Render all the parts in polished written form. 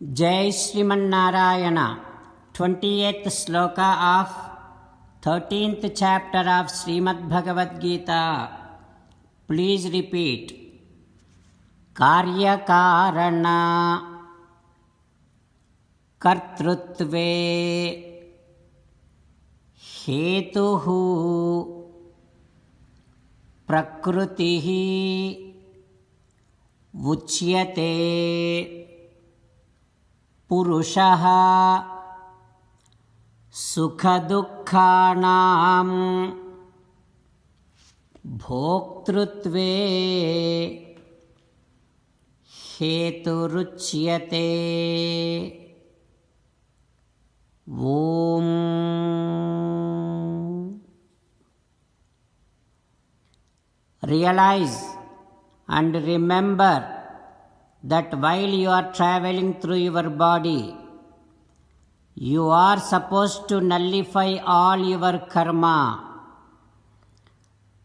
Jai Sriman 28th sloka of 13th chapter of Srimad Bhagavad Gita. Please repeat. Karya Karana Kartrutve Hetuhu Prakrutihi Uchyate पुरुषः सुखदुःखानां भोक्तृत्वे हेतुरुच्यते। ॐ Realize and remember that while you are traveling through your body, you are supposed to nullify all your karma.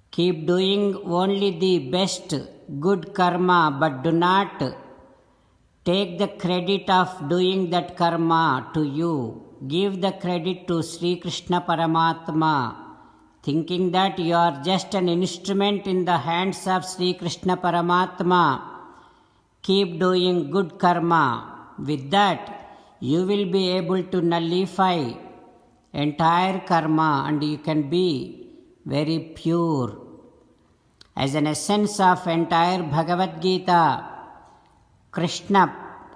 Keep doing only the best, good karma, but do not take the credit of doing that karma to you. Give the credit to Sri Krishna Paramatma, thinking that you are just an instrument in the hands of Sri Krishna Paramatma. Keep doing good karma. With that, you will be able to nullify entire karma and you can be very pure. As an essence of entire Bhagavad Gita, Krishna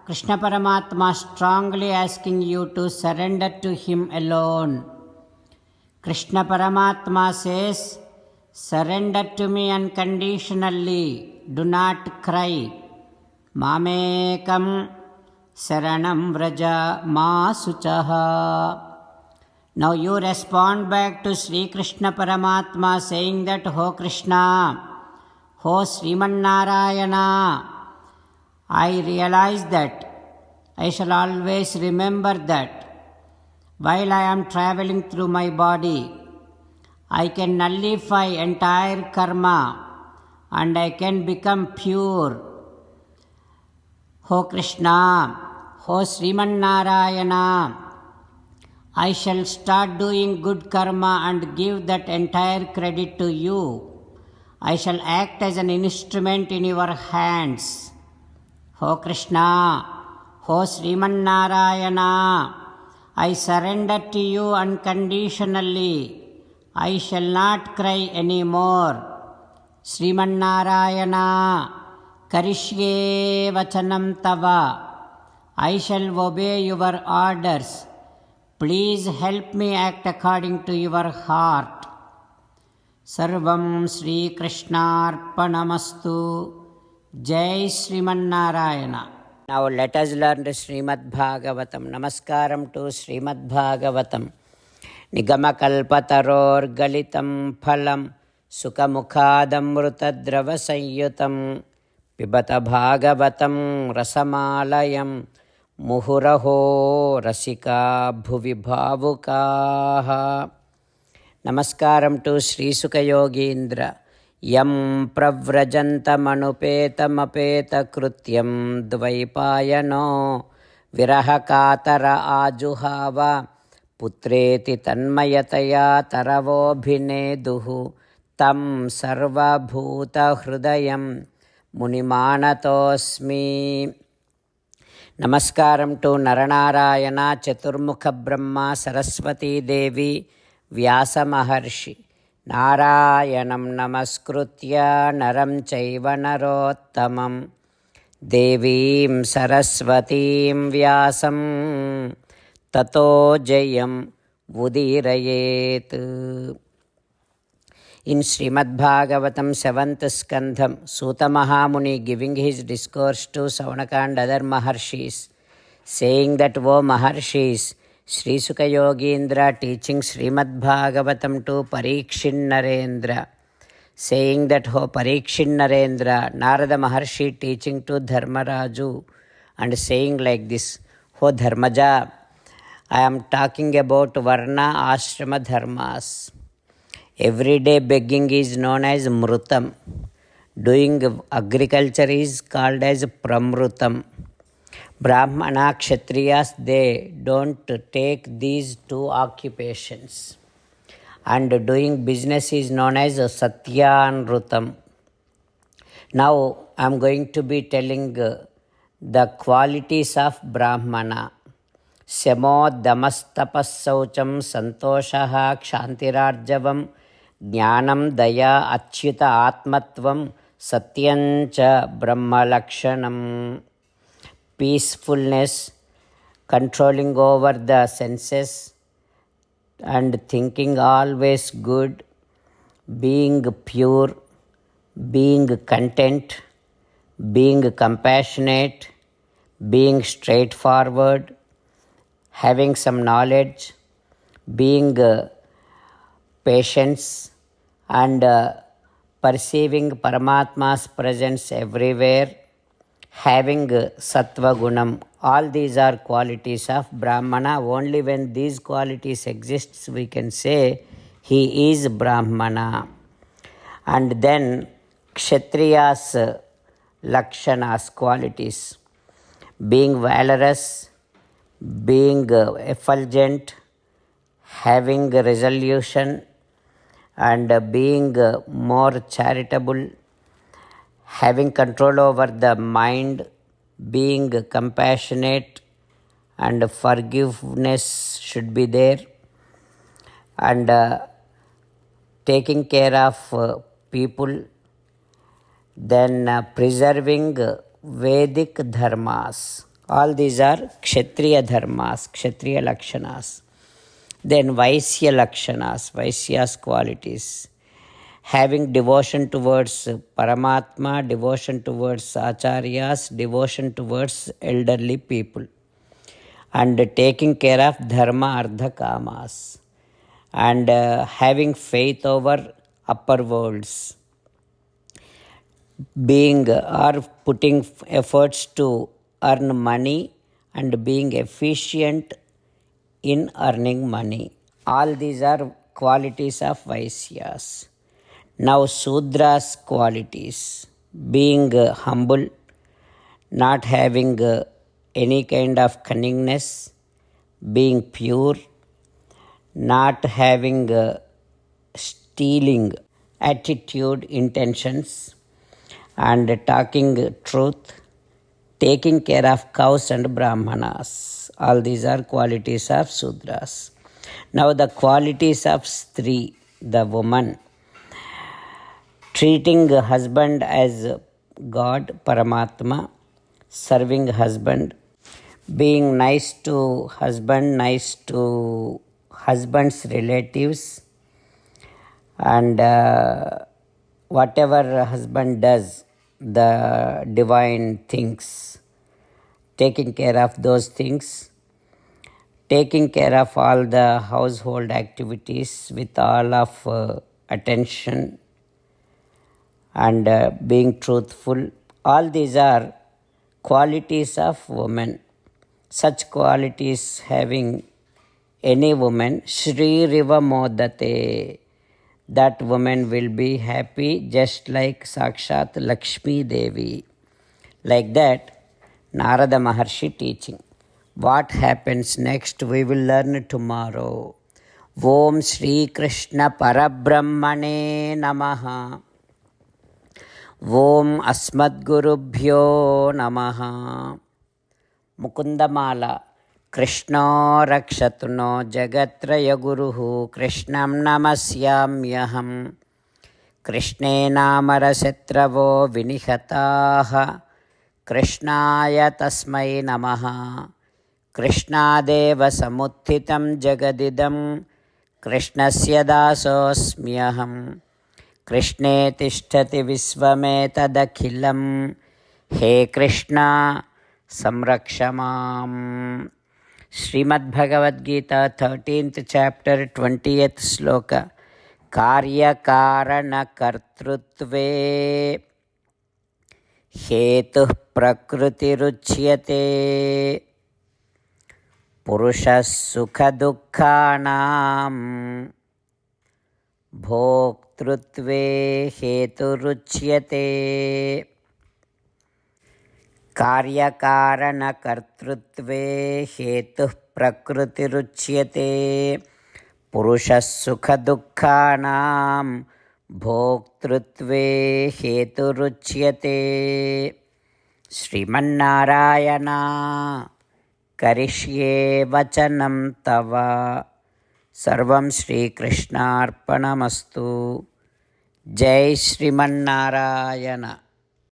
Paramatma strongly asking you to surrender to Him alone. Krishna Paramatma says, surrender to me unconditionally. Do not cry. Mamekam saranam vraja ma suchaha. Now you respond back to Sri Krishna Paramatma saying that, Ho Krishna, Ho Sriman Narayana, I realize that, I shall always remember that while I am traveling through my body, I can nullify entire karma and I can become pure. Ho Krishna, Ho Sriman Narayana, I shall start doing good karma and give that entire credit to you. I shall act as an instrument in your hands. Ho Krishna, Ho Sriman Narayana, I surrender to you unconditionally. I shall not cry anymore. Sriman Narayana, Karishye vachanam tava. I shall obey your orders. Please help me act according to your heart. Sarvam Sri Krishnarpanamastu. Jai Sriman Narayana. Now let us learn the Srimad Bhagavatam. Namaskaram to Srimad Bhagavatam. Nigamakalpataror galitam phalam sukamukhadamrutadrava sayyutam pibata bhagavatam rasamalayam muhuraho rasika bhuvi bhavukaha. Namaskaram to Sri Sukha Yogindra. Yam pravrajantamanupeta krutyam dvaipayano virahakatara ajuhava putreti tanmayataya taravobhineduhu tam sarvabhuta hrudayam munimanatosmi. Namaskaram to Naranarayana, Chaturmukha Brahma, Saraswati Devi, Vyasa Maharshi. Narayanam namaskritya naram chaiva narottamam devim saraswatim vyasam tato jayam udirayet. In Srimad Bhagavatam 7th Skandham, Suta Mahamuni giving his discourse to Saunaka and other Maharshis, saying that, O Maharshis, Sri Sukha Yogindra teaching Srimad Bhagavatam to Parikshin Narendra, saying that, O Parikshin Narendra, Narada Maharshi teaching to Dharmaraju and saying like this, O Dharmaja, I am talking about Varna Ashrama Dharmas. Everyday begging is known as Mrutam. Doing agriculture is called as Pramrutam. Brahmana, Kshatriyas, they don't take these two occupations. And doing business is known as Satyanrutam. Now I am going to be telling the qualities of Brahmana. Shamo damastapasaucham santoshaha kshantirarjavam jnanam daya achyuta atmatvam satyancha brahmalakshanam. Peacefulness, controlling over the senses and thinking always good, being pure, being content, being compassionate, being straightforward, having some knowledge, being patience, and perceiving Paramatma's presence everywhere, having sattva gunam. All these are qualities of Brahmana. Only when these qualities exist, we can say he is Brahmana. And then Kshatriya's lakshanas, qualities: being valorous, being effulgent, having resolution, and being more charitable, having control over the mind, being compassionate, and forgiveness should be there, and taking care of people, then preserving Vedic dharmas. All these are Kshatriya dharmas, Kshatriya lakshanas. Then Vaisya lakshanas, Vaisya's qualities: having devotion towards Paramatma, devotion towards Acharyas, devotion towards elderly people, and taking care of Dharma, Artha, Kamas, and having faith over upper worlds, being or putting efforts to earn money and being efficient in earning money. All these are qualities of Vaisyas. Now Sudra's qualities: being humble, not having any kind of cunningness, being pure, not having stealing attitude, intentions, and talking truth, taking care of cows and brahmanas. All these are qualities of Sudras. Now the qualities of Stri, the woman: treating husband as God, Paramatma, serving husband, being nice to husband, nice to husband's relatives, and whatever husband does, the divine things, taking care of those things, taking care of all the household activities with all of attention, and being truthful. All these are qualities of women. Such qualities having any woman, Shri Riva Modate, that woman will be happy just like Sakshat Lakshmi Devi. Like that, Narada Maharshi teaching. What happens next we will learn tomorrow. Om Shri Krishna Parabrahmane Namaha. Om Asmadgurubhyo Namaha. Mukundamala. Krishna rakshatu no jagatraya guruhu Krishnam namasyamyaham. Krishne namarasetravo vinihataha Krishnaya tasmai namaha. Krishnadeva samuthitam jagadidam Krishnasya dasosmyaham. Krishne tishtati visvametadakhilam. He Krishna samrakshamam. Srimad Bhagavad Gita, 13th chapter, 20th sloka. Karya karana kartrutve hetuh prakriti ruchyate purushas sukha dukkhanam bhoktrutve hetu ruchyate. कार्यकारणकर्तृत्वे हेतुः प्रकृतिरुच्यते पुरुषः सुखदुःखानां भोक्तृत्वे हेतुरुच्यते श्रीमन्नारायण करिष्ये वचनं तव सर्वं श्रीकृष्णार्पणमस्तु जय श्रीमन्नारायण।